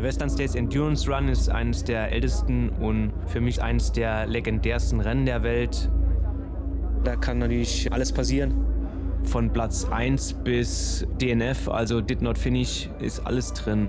Der Western States Endurance Run ist eines der ältesten und für mich eines der legendärsten Rennen der Welt. Da kann natürlich alles passieren. Von Platz 1 bis DNF, also Did Not Finish, ist alles drin.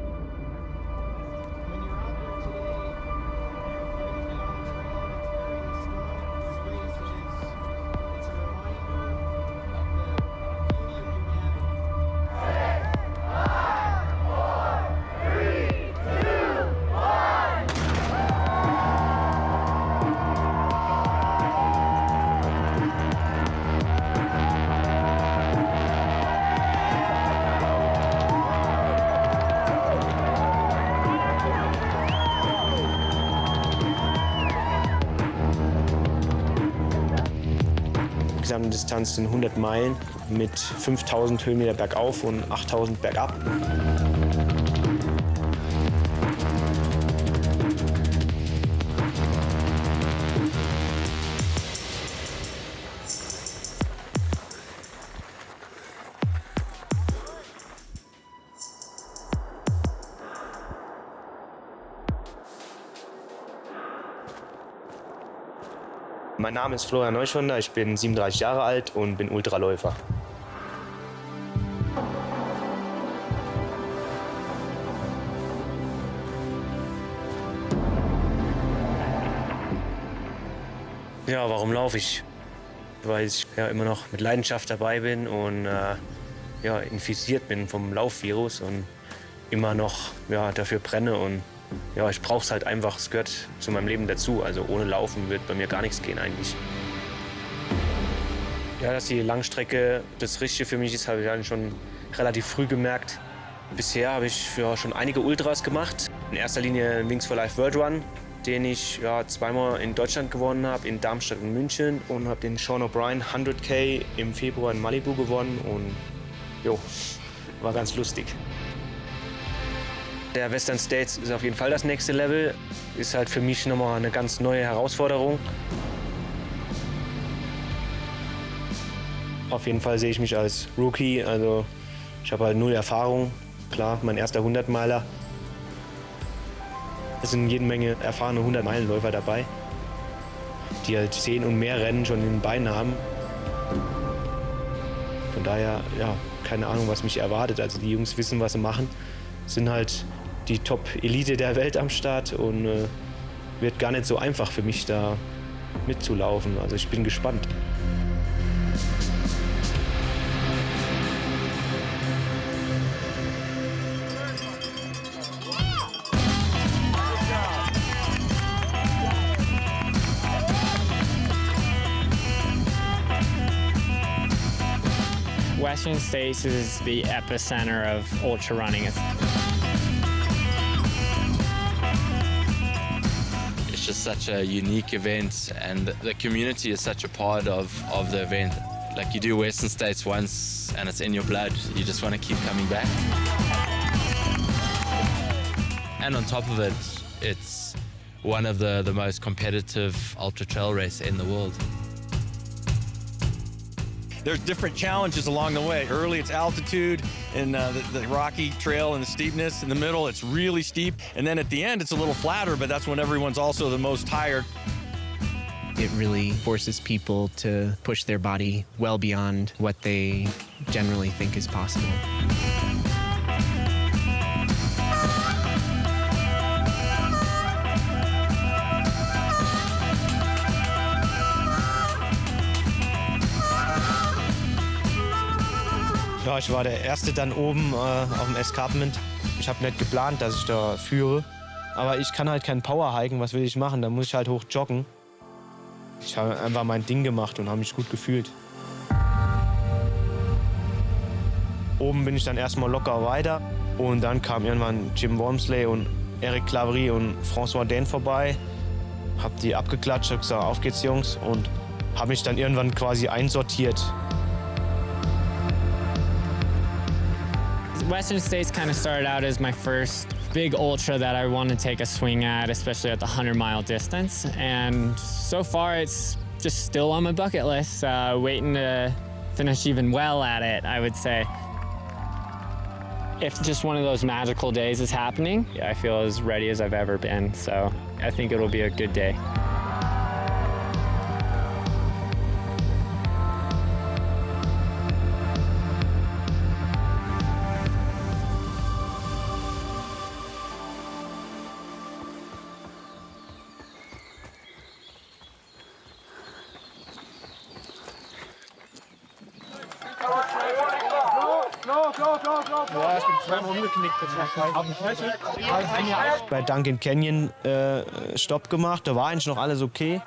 Die Gesamtdistanz sind 100 Meilen mit 5000 Höhenmeter bergauf und 8000 bergab. Mein Name ist Florian Neuschwander, ich bin 37 Jahre alt und bin Ultraläufer. Ja, warum laufe ich? Weil ich ja immer noch mit Leidenschaft dabei bin und ja, infiziert bin vom Laufvirus und immer noch dafür brenne. Und ja, ich brauche es halt einfach, es gehört zu meinem Leben dazu. Also ohne Laufen wird bei mir gar nichts gehen eigentlich. Ja, dass die Langstrecke das Richtige für mich ist, habe ich dann schon relativ früh gemerkt. Bisher habe ich schon einige Ultras gemacht. In erster Linie den Wings for Life World Run, den ich zweimal in Deutschland gewonnen habe, in Darmstadt und München. Und habe den Sean O'Brien 100K im Februar in Malibu gewonnen. Und war ganz lustig. Der Western States ist auf jeden Fall das nächste Level. Ist halt für mich nochmal eine ganz neue Herausforderung. Auf jeden Fall sehe ich mich als Rookie. Also ich habe halt 0 Erfahrung. Klar, mein erster 100-Meiler. Es sind jede Menge erfahrene 100-Meilen-Läufer dabei, die halt 10 und mehr Rennen schon in den Beinen haben. Von daher, keine Ahnung, was mich erwartet. Also die Jungs wissen, was sie machen. Sind halt die Top-Elite der Welt am Start und wird gar nicht so einfach für mich, da mitzulaufen. Also ich bin gespannt. Western States is the epicenter of ultra running. It's just such a unique event, and the community is such a part of the event. Like, you do Western States once and it's in your blood. You just want to keep coming back. And on top of it, it's one of the most competitive ultra trail race in the world. There's different challenges along the way. Early, it's altitude and the rocky trail and the steepness. In the middle, it's really steep. And then at the end, it's a little flatter, but that's when everyone's also the most tired. It really forces people to push their body well beyond what they generally think is possible. Ja, ich war der Erste dann oben auf dem Escarpment. Ich habe nicht geplant, dass ich da führe. Aber ich kann halt kein Powerhiken, was will ich machen? Da muss ich halt hoch joggen. Ich habe einfach mein Ding gemacht und habe mich gut gefühlt. Oben bin ich dann erstmal locker weiter. Und dann kamen irgendwann Jim Wormsley und Eric Claverie und François Dain vorbei. Hab die abgeklatscht, hab gesagt, auf geht's Jungs. Und habe mich dann irgendwann quasi einsortiert. Western States kind of started out as my first big ultra that I want to take a swing at, especially at the 100-mile distance. And so far, it's just still on my bucket list, waiting to finish even well at it, I would say. if just one of those magical days is happening, I feel as ready as I've ever been. So I think it'll be a good day. Bei Duncan Canyon Stopp gemacht, da war eigentlich noch alles okay.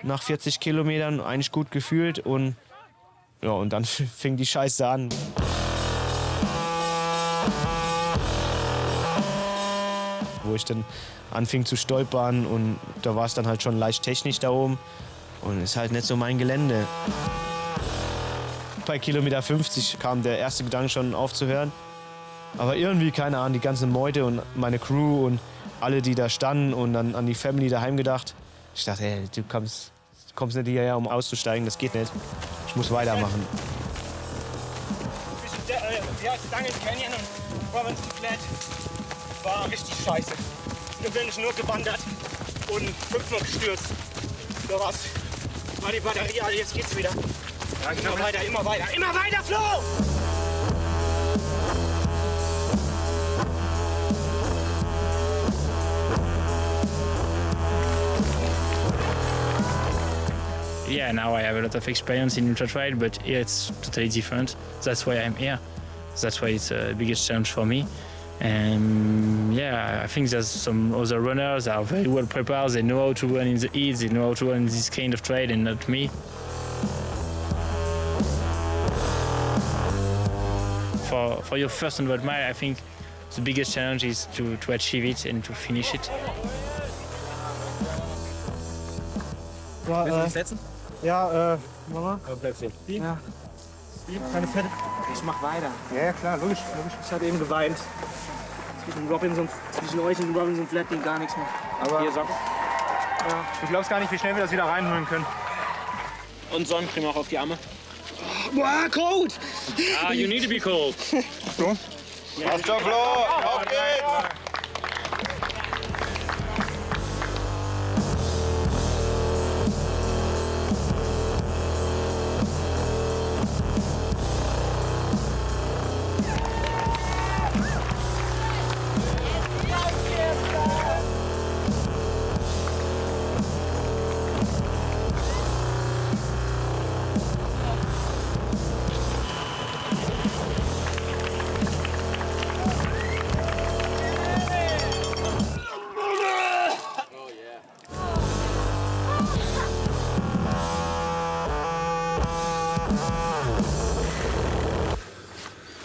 Nach 40 Kilometern eigentlich gut gefühlt und ja, und dann fing die Scheiße an. Wo ich dann anfing zu stolpern und da war es dann halt schon leicht technisch da oben und ist halt nicht so mein Gelände. Bei Kilometer 50 kam der erste Gedanke schon aufzuhören. Aber irgendwie, keine Ahnung, die ganze Meute und meine Crew und alle, die da standen und dann an die Family daheim gedacht. Ich dachte, hey, du kommst nicht hierher, um auszusteigen, das geht nicht. Ich muss weitermachen. Ja, Duncan Canyon und Robinson Flat war richtig scheiße. Wir sind nur gewandert und 5-mal gestürzt. Da war die Batterie, also jetzt geht's wieder. Ja, immer weiter, immer weiter, immer weiter, Flo! Yeah, now I have a lot of experience in ultra trail, but here it's totally different. That's why I'm here. That's why it's the biggest challenge for me. And yeah, I think there's some other runners that are very well prepared. They know how to run in the heat, they know how to run in this kind of trail, and not me. For your first 100 mile, I think the biggest challenge is to achieve it and to finish it. Ja, willst du dich setzen? Ja, Mama. Bleib stehen. Ja. Keine Fette. Ich mach weiter. Ja, klar, logisch. Ich habe eben geweint. Zwischen euch und Robinson Flat ging gar nichts mehr. Aber hier, Socken. Ja. Du glaubst gar nicht, wie schnell wir das wieder reinholen können. Und Sonnencreme auch auf die Arme. Boah, cold! You need to be cold. So? Auf der Flo! Auf geht's!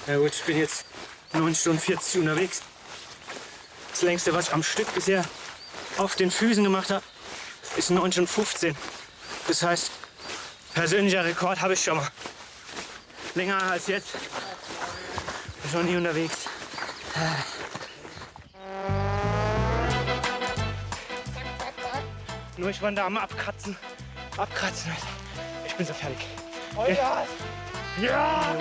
Ja gut, ich bin jetzt 9 Stunden 40 unterwegs. Das längste, was ich am Stück bisher auf den Füßen gemacht habe, ist 9 Stunden 15. Das heißt, persönlicher Rekord habe ich schon mal. Länger als jetzt. Bin schon nie unterwegs. Nur ich war da am Abkratzen. Abkratzen. Ich bin so fertig. Ja! Ja!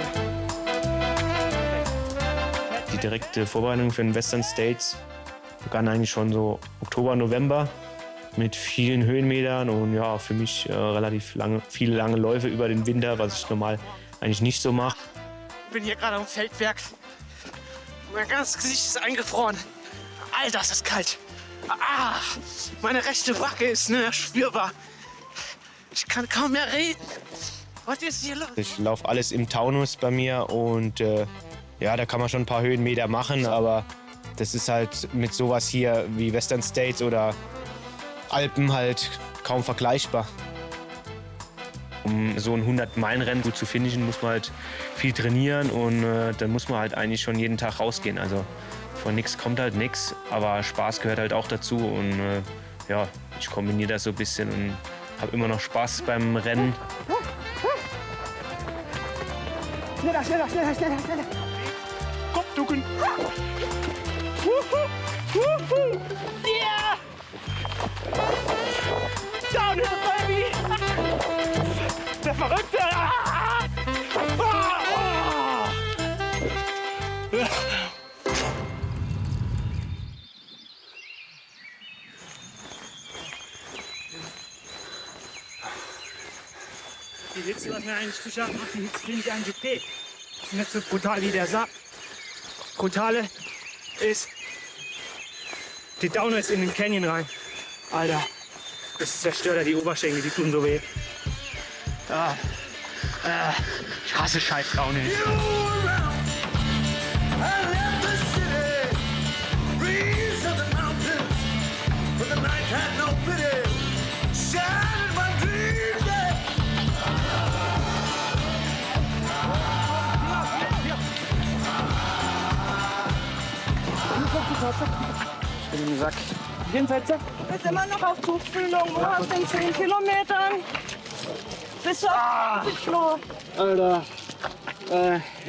Die direkte Vorbereitung für den Western States begann eigentlich schon so Oktober, November mit vielen Höhenmetern und ja, für mich relativ viele lange Läufe über den Winter, was ich normal eigentlich nicht so mache. Ich bin hier gerade am Feldberg. Mein ganzes Gesicht ist eingefroren. Alter, ist das kalt. Ah, meine rechte Backe ist nicht mehr spürbar. Ich kann kaum mehr reden. Was ist hier los? Ich laufe alles im Taunus bei mir und ja, da kann man schon ein paar Höhenmeter machen, aber das ist halt mit sowas hier wie Western States oder Alpen halt kaum vergleichbar. Um so ein 100-Meilen-Rennen gut zu finishen, muss man halt viel trainieren und dann muss man halt eigentlich schon jeden Tag rausgehen. Also von nichts kommt halt nichts, aber Spaß gehört halt auch dazu und ja, ich kombiniere das so ein bisschen und habe immer noch Spaß beim Rennen. Schneller, schneller, schneller, schneller, schneller. Kopfducken. Yeah! Downhill, baby! Der Verrückte! Die Hitze, was mir eigentlich zu schaffen macht, die Hitze finde ich eigentlich okay. Nicht so brutal wie der sagt. Brutale ist die Downhills in den Canyon rein. Alter, das zerstört ja die Oberschenkel, die tun so weh. Ich hasse scheiß Downhills. Ich bin im Sack. Hinsätze. Du bist immer noch auf Tuchfühlung. Du hast in 10 Kilometern. Bist du auf 50 Kilo. Alter.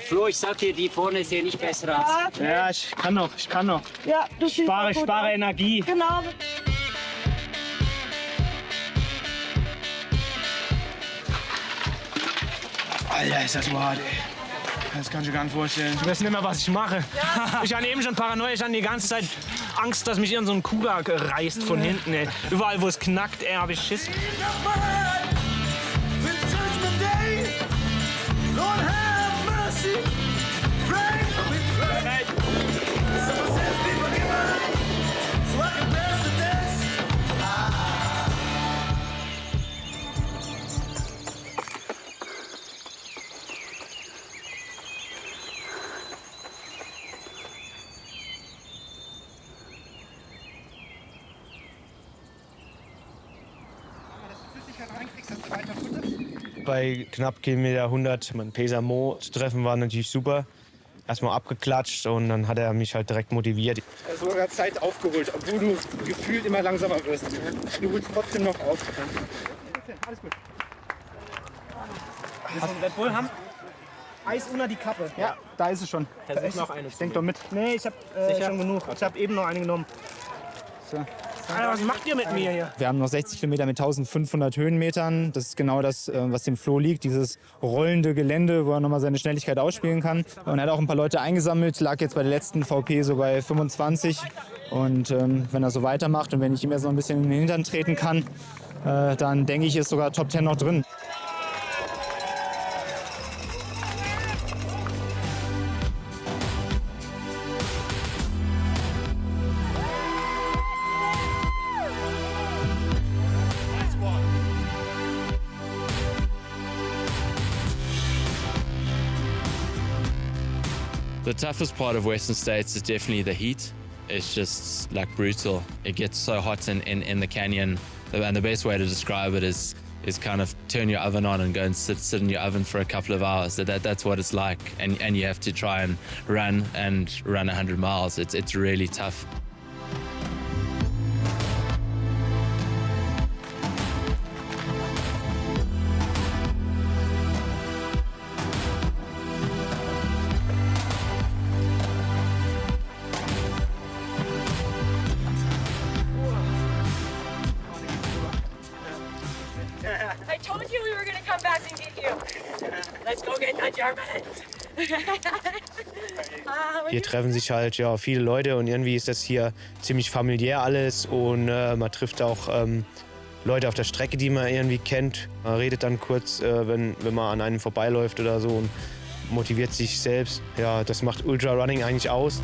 Flo, ich sag dir, die vorne sehen nicht besser aus. Ja, ich kann noch. Ja, du siehst auch gut Spare aus. Energie. Genau. Alter, ist das hart, ey. Das kannst du dir gar nicht vorstellen. Ich weiß nicht mehr, was ich mache. Ich hatte eben schon Paranoia. Ich hatte die ganze Zeit Angst, dass mich irgend so ein Kuga reißt von hinten, ey. Überall, wo es knackt, ey, hab ich Schiss. Bei knapp Kilometer 100 mein Peser Mo zu treffen war natürlich super. Erstmal abgeklatscht und dann hat er mich halt direkt motiviert. Sogar Zeit aufgeholt, obwohl du gefühlt immer langsamer wirst. Du holst trotzdem noch auf. Alles gut. Hast du Red Bull haben? Eis unter die Kappe. Ja, da ist es schon. Versuch noch eine. Denk doch mit. Nee, ich hab schon genug. Ich hab eben noch eine genommen. So. Alter, was macht ihr mit mir hier? Wir haben noch 60 Kilometer mit 1500 Höhenmetern. Das ist genau das, was dem Flo liegt. Dieses rollende Gelände, wo er nochmal seine Schnelligkeit ausspielen kann. Und er hat auch ein paar Leute eingesammelt. Lag jetzt bei der letzten VP so bei 25. Und wenn er so weitermacht und wenn ich ihm jetzt noch ein bisschen in den Hintern treten kann, dann denke ich, ist sogar Top 10 noch drin. The toughest part of Western States is definitely the heat. It's just like brutal. It gets so hot in the canyon, and the best way to describe it is kind of turn your oven on and go and sit in your oven for a couple of hours. That's what it's like, and you have to try and run 100 miles. It's really tough. I told you we were gonna come back and get you. Let's go get that German. Hier treffen sich halt ja viele Leute und irgendwie ist das hier ziemlich familiär alles und man trifft auch Leute auf der Strecke, die man irgendwie kennt. Man redet dann kurz, wenn man an einem vorbeiläuft oder so und motiviert sich selbst. Ja, das macht Ultra Running eigentlich aus.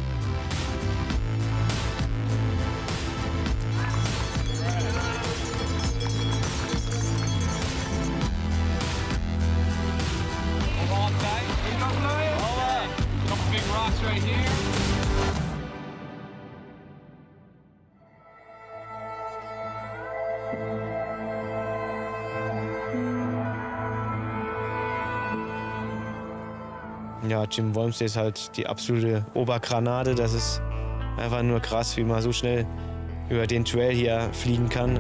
Ja, Jim Walmsley ist halt die absolute Obergranate. Das ist einfach nur krass, wie man so schnell über den Trail hier fliegen kann.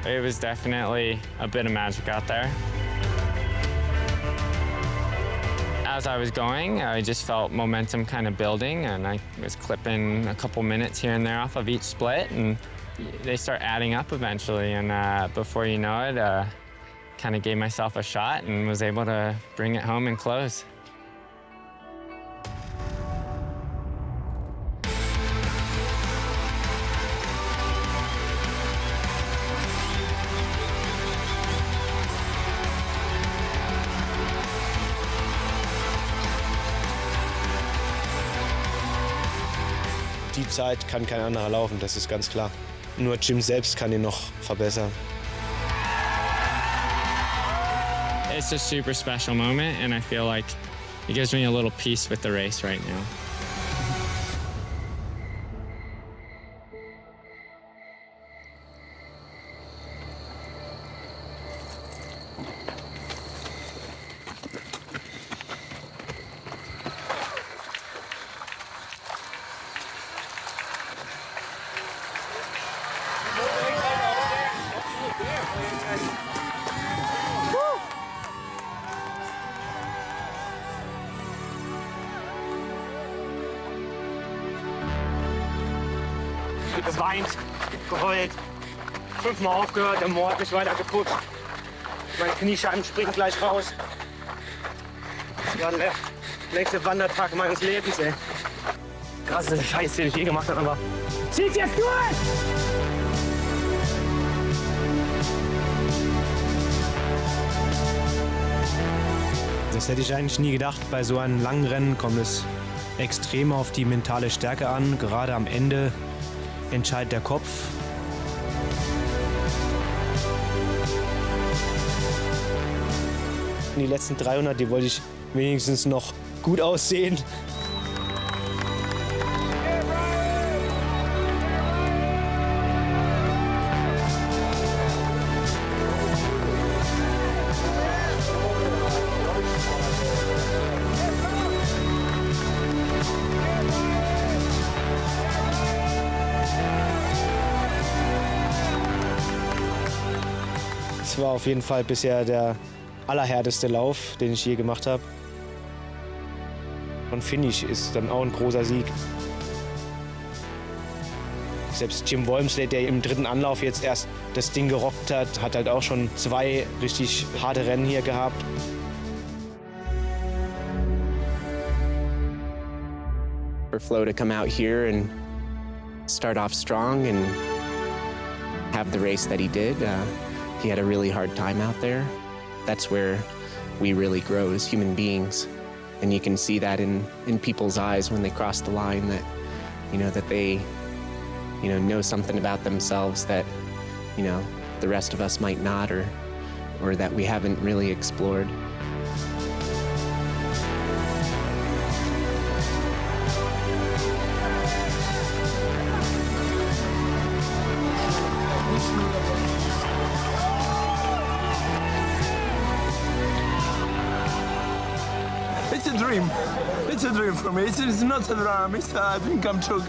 It was definitely a bit of magic out there. As I was going, I just felt momentum kind of building, and I was clipping a couple minutes here and there off of each split, and they start adding up eventually. And before you know it, kind of gave myself a shot and was able to bring it home and close. Die Zeit kann kein anderer laufen, das ist ganz klar. Nur Jim selbst kann ihn noch verbessern. It's a super special moment, and I feel like it gives me a little peace with the race right now. Geweint, geheult, 5-mal aufgehört, der Mo hat mich weiter geputzt. Meine Kniescheiben springen gleich raus. Das war der längste Wandertag meines Lebens, ey. Krasse Scheiße, den ich je gemacht habe, aber zieht's jetzt durch! Das hätte ich eigentlich nie gedacht. Bei so einem langen Rennen kommt es extrem auf die mentale Stärke an. Gerade am Ende entscheidet der Kopf. Die letzten 300, die wollte ich wenigstens noch gut aussehen. Es war auf jeden Fall bisher der allerhärteste Lauf, den ich je gemacht habe. Und Finish ist dann auch ein großer Sieg. Selbst Jim Walmsley, der im 3. Anlauf jetzt erst das Ding gerockt hat, hat halt auch schon 2 richtig harte Rennen hier gehabt. For Flo to come out here and start off strong and have the race that he did. He had a really hard time out there. That's where we really grow as human beings. And you can see that in people's eyes when they cross the line that, that they, know something about themselves that, the rest of us might not or that we haven't really explored. It's a dream. It's a dream for me. It's not a drama. It's a dream come true.